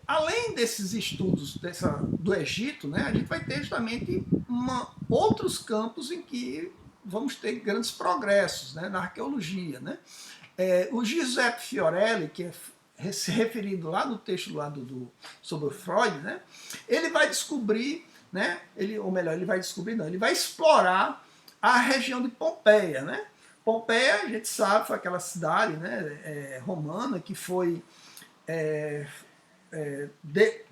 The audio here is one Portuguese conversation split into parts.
Além desses estudos do Egito, né, a gente vai ter justamente outros campos em que vamos ter grandes progressos, né, na arqueologia. Né? O Giuseppe Fiorelli, que é se referido lá no texto lá sobre o Freud, né, ele vai descobrir, né, ou melhor, ele vai descobrir, não, ele vai explorar a região de Pompeia. Né? Pompeia, a gente sabe, foi aquela cidade, né, romana que foi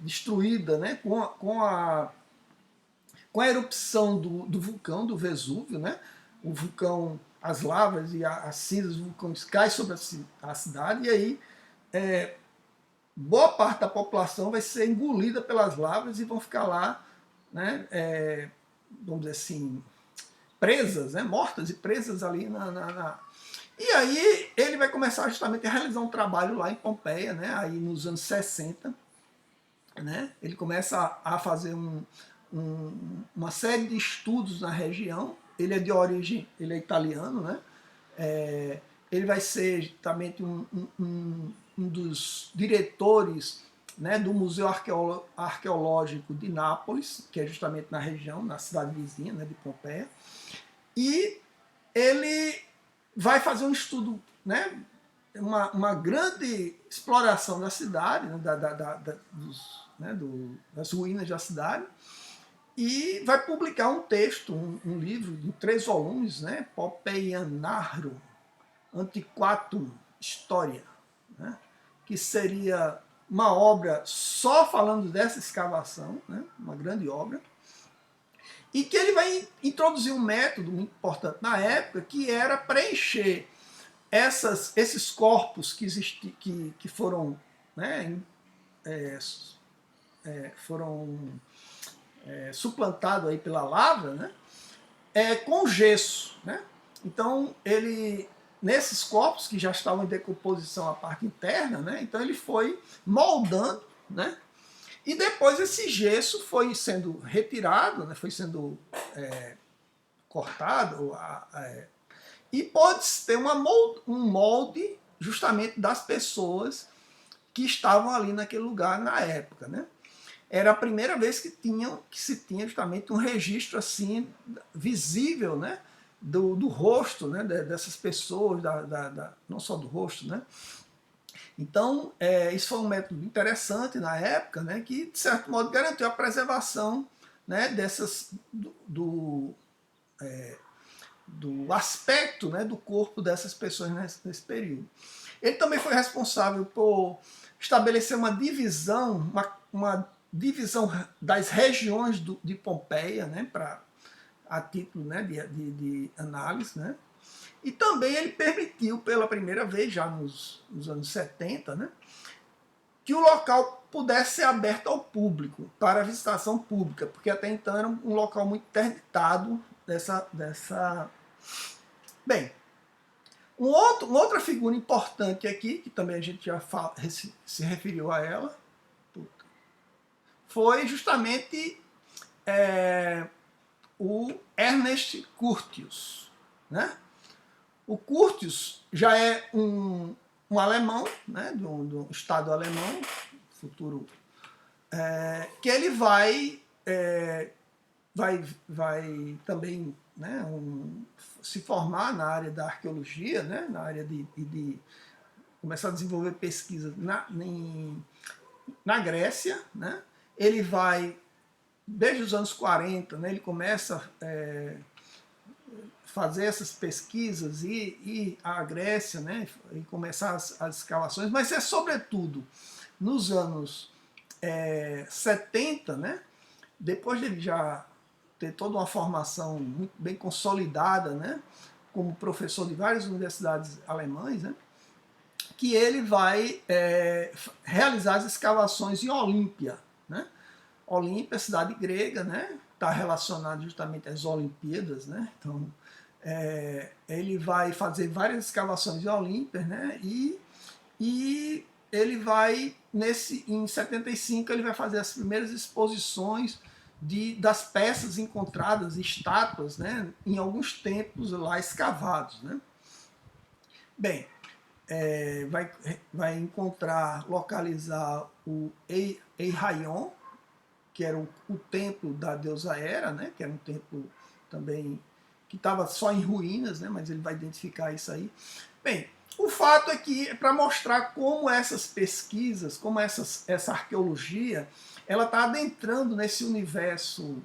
destruída, né, com a erupção do vulcão, do Vesúvio. Né? O vulcão, as lavas e as cinzas do vulcão caem sobre a cidade, e aí boa parte da população vai ser engolida pelas lavas e vão ficar lá, né, vamos dizer assim, presas, né, mortas e presas ali E aí ele vai começar justamente a realizar um trabalho lá em Pompeia, né, aí nos anos 60. Né? Ele começa a fazer uma série de estudos na região. Ele é de origem, ele é italiano. Né? Ele vai ser justamente um dos diretores, né, do Museu Arqueológico de Nápoles, que é justamente na região, na cidade vizinha, né, de Pompeia. E ele vai fazer um estudo, né, uma grande exploração da cidade, né, das ruínas da cidade, e vai publicar um texto, um livro de 3 volumes, né, Pompeianarum Antiquatum Historia, né, que seria uma obra só falando dessa escavação, né, uma grande obra, e que ele vai introduzir um método muito importante na época, que era preencher esses corpos que foram, né, suplantados aí pela lava, né, com gesso. Né? Então, nesses corpos que já estavam em decomposição a parte interna, né, então ele foi moldando, né, e depois esse gesso foi sendo retirado, né, foi sendo cortado, e pode ter um molde justamente das pessoas que estavam ali naquele lugar na época. Né? Era a primeira vez que se tinha justamente um registro assim visível, né, do rosto, né, dessas pessoas, não só do rosto. Né? Então, isso foi um método interessante na época, né, que, de certo modo, garantiu a preservação, né, do aspecto, né, do corpo dessas pessoas nesse período. Ele também foi responsável por estabelecer uma uma divisão das regiões de Pompeia, né, a título, né, de análise. Né? E também ele permitiu, pela primeira vez, já nos anos 70, né, que o local pudesse ser aberto ao público, para visitação pública, porque até então era um local muito interditado dessa... Bem, uma outra figura importante aqui, que também a gente já se referiu a ela, foi justamente o Ernest Curtius. Né? O Curtius já é um alemão, né, do Estado alemão, futuro, que ele vai também, né, se formar na área da arqueologia, né, na área de começar a desenvolver pesquisas na Grécia. Né? Ele vai, desde os anos 40, né, ele começa fazer essas pesquisas e ir à Grécia, né, e começar as escavações, mas é sobretudo nos anos 70, né, depois de ele já ter toda uma formação muito bem consolidada, né, como professor de várias universidades alemãs, né, que ele vai realizar as escavações em Olímpia. Né? Olímpia, cidade grega, né, está relacionado justamente às Olimpíadas. Né? Então, ele vai fazer várias escavações em Olímpia, né, e ele vai, em 75, ele vai fazer as primeiras exposições das peças encontradas, estátuas, né, em alguns templos lá escavados. Né? Bem, vai encontrar, localizar o Eihaion, que era o templo da deusa Hera, né, que era um templo também que estava só em ruínas, né, mas ele vai identificar isso aí. Bem, o fato é que é para mostrar como essas pesquisas, como essa arqueologia, ela está adentrando nesse universo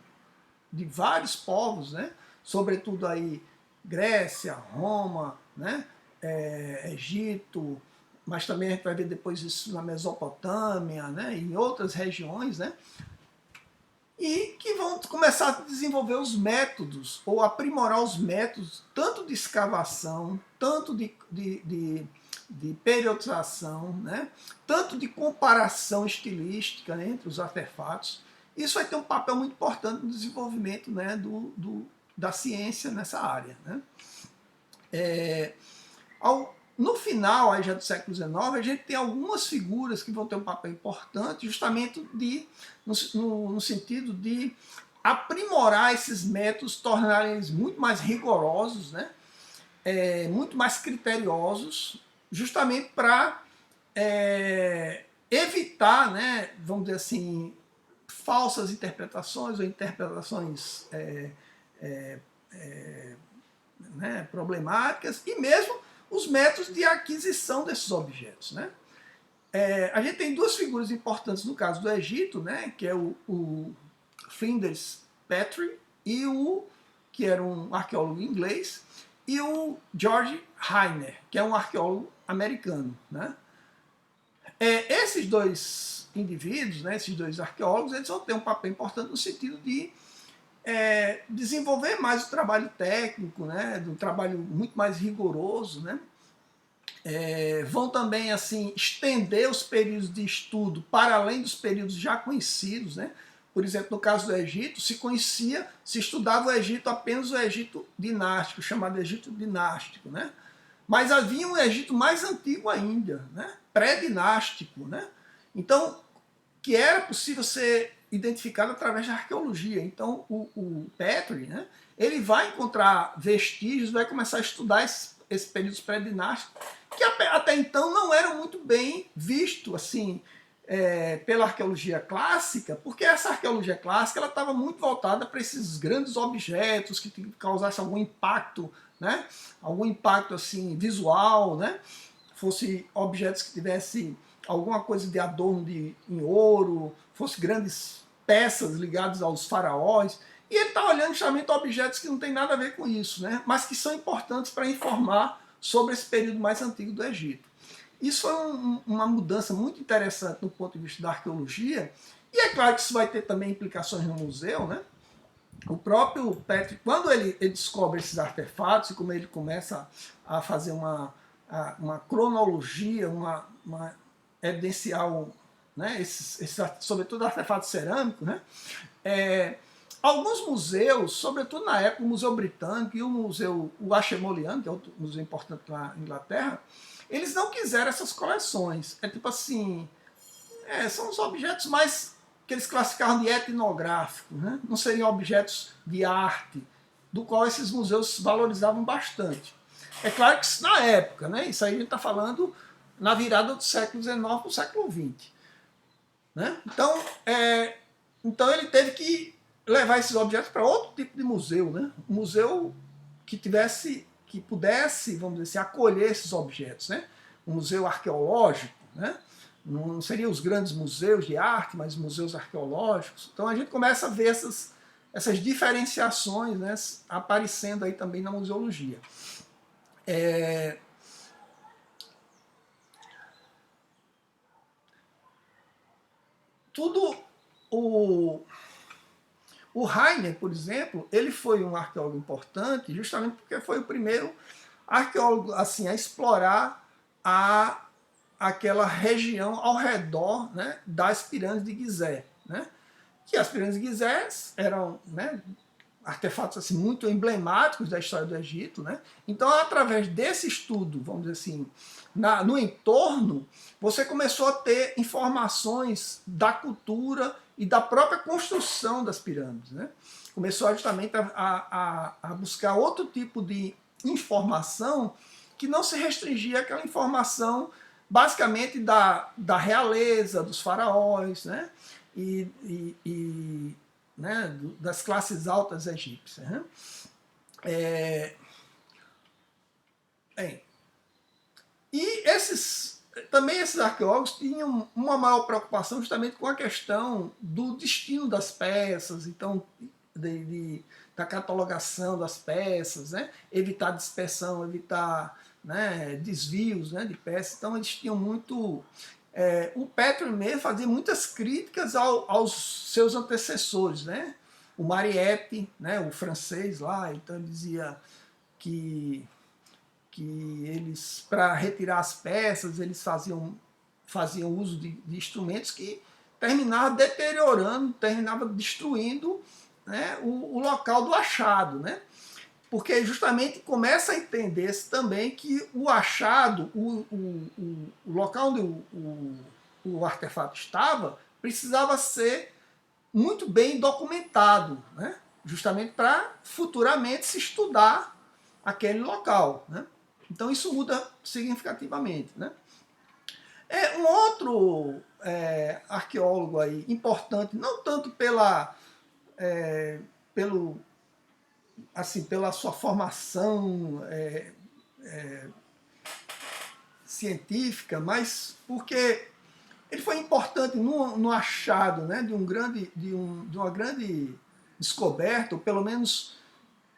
de vários povos, né, sobretudo aí Grécia, Roma, né, Egito, mas também a gente vai ver depois isso na Mesopotâmia, né, em outras regiões, né, e que vão começar a desenvolver os métodos, ou aprimorar os métodos, tanto de escavação, tanto de periodização, né? Tanto de comparação estilística, né, entre os artefatos. Isso vai ter um papel muito importante no desenvolvimento, né, da ciência nessa área. Né? No final aí já do século XIX, a gente tem algumas figuras que vão ter um papel importante, justamente no sentido de aprimorar esses métodos, tornarem eles muito mais rigorosos, né? Muito mais criteriosos, justamente para evitar, né, vamos dizer assim, falsas interpretações ou interpretações né, problemáticas, e mesmo os métodos de aquisição desses objetos. Né? A gente tem duas figuras importantes no caso do Egito, né, que é o Flinders Petrie e que era um arqueólogo inglês, e o George Rainer, que é um arqueólogo americano. Né? Esses dois indivíduos, né, esses dois arqueólogos, eles vão ter um papel importante no sentido de desenvolver mais o trabalho técnico, né, um trabalho muito mais rigoroso, né? Vão também assim estender os períodos de estudo para além dos períodos já conhecidos, né? Por exemplo, no caso do Egito, se estudava o Egito apenas o Egito dinástico, chamado Egito dinástico, né? Mas havia um Egito mais antigo ainda, né? Pré-dinástico, né? Então, que era possível ser identificado através da arqueologia. Então, o Petrie, né, ele vai encontrar vestígios, vai começar a estudar esses períodos pré-dinásticos, que até então não eram muito bem vistos assim, pela arqueologia clássica, porque essa arqueologia clássica estava muito voltada para esses grandes objetos que causassem algum impacto, né, algum impacto assim, visual, né, fosse objetos que tivessem alguma coisa de adorno em ouro, fosse grandes peças ligadas aos faraós. E ele está olhando justamente objetos que não tem nada a ver com isso, né? Mas que são importantes para informar sobre esse período mais antigo do Egito. Isso foi uma mudança muito interessante no ponto de vista da arqueologia, e é claro que isso vai ter também implicações no museu, né? O próprio Petrie, quando ele descobre esses artefatos, e como ele começa a fazer uma cronologia, uma evidencial, né, sobretudo artefatos cerâmicos, né, alguns museus, sobretudo na época, o Museu Britânico e o Ashmolean, que é outro museu importante na Inglaterra, eles não quiseram essas coleções. É tipo assim, são os objetos mais que eles classificavam de etnográficos, né? Não seriam objetos de arte, do qual esses museus valorizavam bastante. É claro que isso na época, né? Isso aí a gente está falando na virada do século XIX para o século XX. Né? Então ele teve que levar esses objetos para outro tipo de museu, né? Um museu que pudesse, vamos dizer assim, acolher esses objetos, né? Um museu arqueológico, né? Não seriam os grandes museus de arte, mas museus arqueológicos. Então a gente começa a ver essas diferenciações, né, aparecendo aí também na museologia. O Rainer, por exemplo, ele foi um arqueólogo importante justamente porque foi o primeiro arqueólogo assim, a explorar aquela região ao redor, né, das pirâmides de Gizé. Né? Que as pirâmides de Gizé eram, né, artefatos assim, muito emblemáticos da história do Egito. Né? Então, através desse estudo, vamos dizer assim, no entorno, você começou a ter informações da cultura e da própria construção das pirâmides. Né? Começou justamente a buscar outro tipo de informação que não se restringia àquela informação basicamente da realeza, dos faraós, né? Né? Das classes altas egípcias. Né? E também esses arqueólogos tinham uma maior preocupação justamente com a questão do destino das peças, então da catalogação das peças, né? Evitar dispersão, evitar, né, desvios, né, de peças. Então eles tinham muito... o Petrie mesmo fazia muitas críticas aos seus antecessores, né? O Mariette, né, o francês lá, então ele dizia que eles, para retirar as peças, eles faziam uso de instrumentos que terminavam deteriorando, terminavam destruindo, né, o local do achado, né? Porque justamente começa a entender-se também que o achado, o local onde o artefato estava, precisava ser muito bem documentado, né? Justamente para futuramente se estudar aquele local, né? Então isso muda significativamente, né? Um outro arqueólogo aí importante, não tanto pela sua formação científica, mas porque ele foi importante no achado, né, de uma grande descoberta, ou pelo menos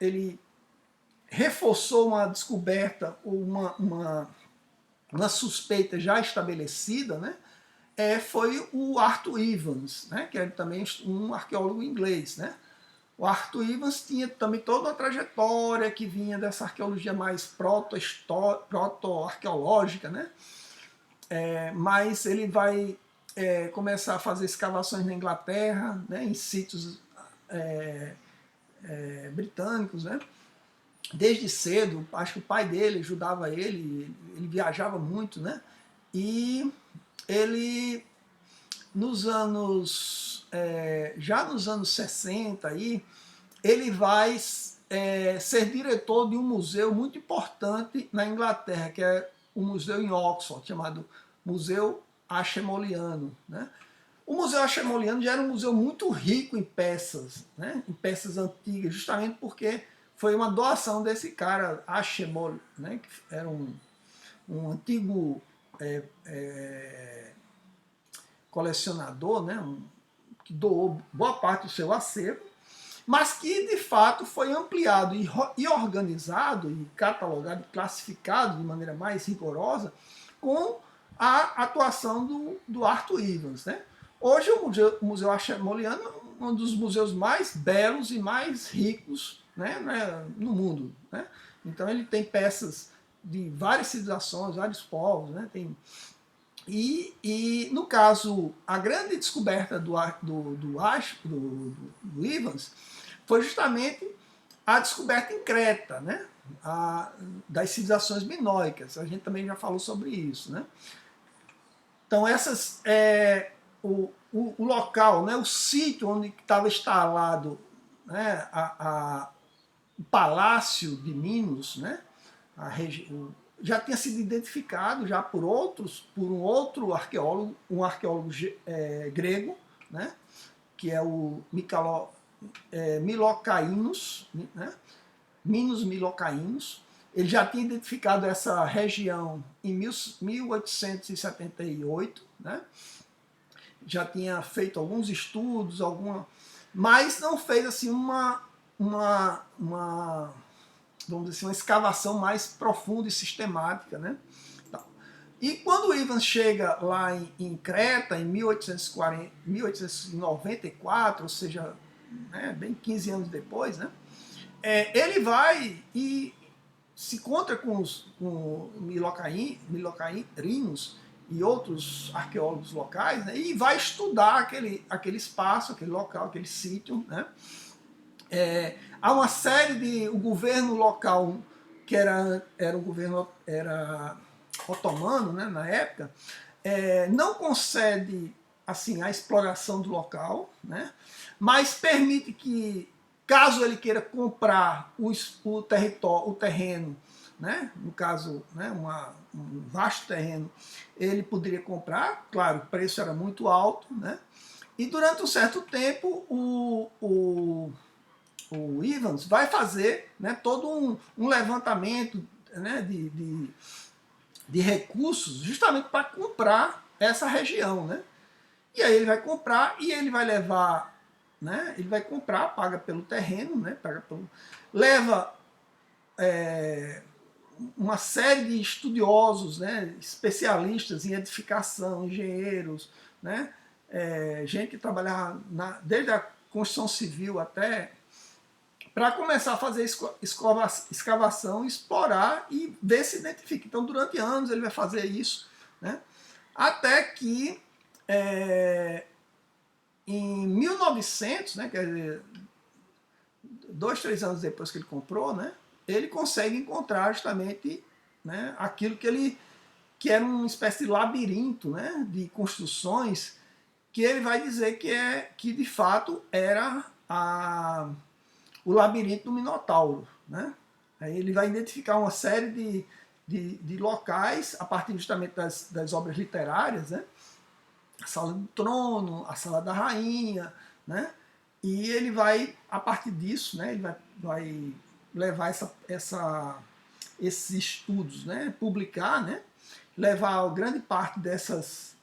ele reforçou uma descoberta ou uma suspeita já estabelecida, né? Foi o Arthur Evans, né? Que é também um arqueólogo inglês, né? O Arthur Evans tinha também toda uma trajetória que vinha dessa arqueologia mais proto-arqueológica, né? Mas ele vai começar a fazer escavações na Inglaterra, né? Em sítios britânicos, né? Desde cedo, acho que o pai dele ajudava ele viajava muito, né? E ele, já nos anos 60, aí, ele vai ser diretor de um museu muito importante na Inglaterra, que é um museu em Oxford, chamado Museu Ashmoleano, né? O Museu Ashmoleano já era um museu muito rico em peças, né? Em peças antigas, justamente porque foi uma doação desse cara, Ashmole, né? Que era um antigo colecionador, né? Que doou boa parte do seu acervo, mas que de fato foi ampliado e organizado, e catalogado, e classificado de maneira mais rigorosa com a atuação do Arthur Evans, né? Hoje o Museu Ashmoleano é um dos museus mais belos e mais ricos, né, no mundo, né? Então ele tem peças de várias civilizações, vários povos, né? E no caso, a grande descoberta do Evans foi justamente a descoberta em Creta, né? Das civilizações minoicas. A gente também já falou sobre isso, né? Então o local, né, o sítio onde estava instalado, né, o Palácio de Minos, né, já tinha sido identificado já por um outro arqueólogo, um arqueólogo grego, né, que é o Milocainos, né, Minos Milocainos. Ele já tinha identificado essa região em 1878, né? Já tinha feito alguns estudos, mas não fez assim vamos dizer assim, uma escavação mais profunda e sistemática, né? E quando o Evans chega lá em Creta, em 1894, ou seja, né, bem 15 anos depois, né? Ele vai e se encontra com milocainos e outros arqueólogos locais, né, e vai estudar aquele espaço, aquele local, aquele sítio, né? Há uma série o governo local, que era o governo otomano, né, na época, não concede assim a exploração do local, né, mas permite que, caso ele queira comprar o terreno né, no caso, né, um vasto terreno, ele poderia comprar, claro, o preço era muito alto, né, e durante um certo tempo o Evans vai fazer, né, todo um levantamento, né, de recursos justamente para comprar essa região, né? E aí ele vai comprar e ele vai levar, né? Ele vai comprar, paga pelo terreno, né? Leva uma série de estudiosos, né? Especialistas em edificação, engenheiros, né? Gente que trabalhava desde a construção civil até para começar a fazer escavação, explorar e ver se identifica. Então, durante anos ele vai fazer isso, né? Até que em 1900, né, quer dizer, 2, 3 anos depois que ele comprou, né, ele consegue encontrar justamente, né, aquilo que era uma espécie de labirinto, né, de construções que ele vai dizer que de fato era o labirinto do Minotauro, né? Aí ele vai identificar uma série de locais a partir justamente das obras literárias, né? A Sala do Trono, a Sala da Rainha, né? E ele vai, a partir disso, né? Ele vai levar esses estudos, né? Publicar, né? Levar grande parte desses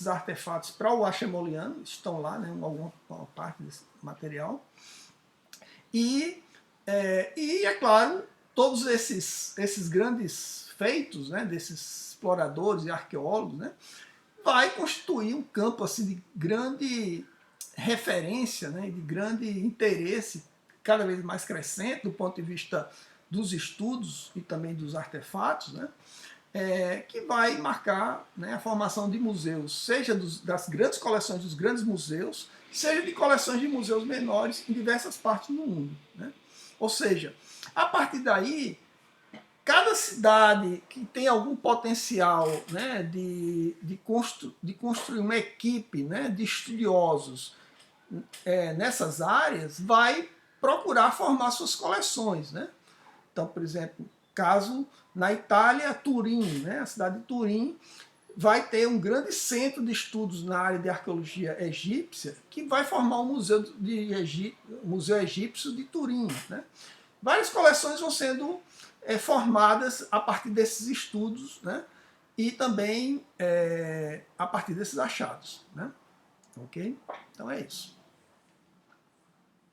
artefatos para o Ashmoleano, estão lá, né? Alguma parte desse material. E é claro, todos esses grandes feitos, né, desses exploradores e arqueólogos, né, vai constituir um campo assim, de grande referência, né, de grande interesse, cada vez mais crescente do ponto de vista dos estudos e também dos artefatos, né, que vai marcar, né, a formação de museus, seja das grandes coleções dos grandes museus, seja de coleções de museus menores em diversas partes do mundo, né? Ou seja, a partir daí, cada cidade que tem algum potencial, né, de construir uma equipe, né, de estudiosos nessas áreas, vai procurar formar suas coleções, né? Então, por exemplo, caso na Itália, Turim, né, a cidade de Turim, vai ter um grande centro de estudos na área de arqueologia egípcia que vai formar o Museu Egípcio de Turim, né? Várias coleções vão sendo formadas a partir desses estudos, né? E também a partir desses achados, né? Ok? Então é isso.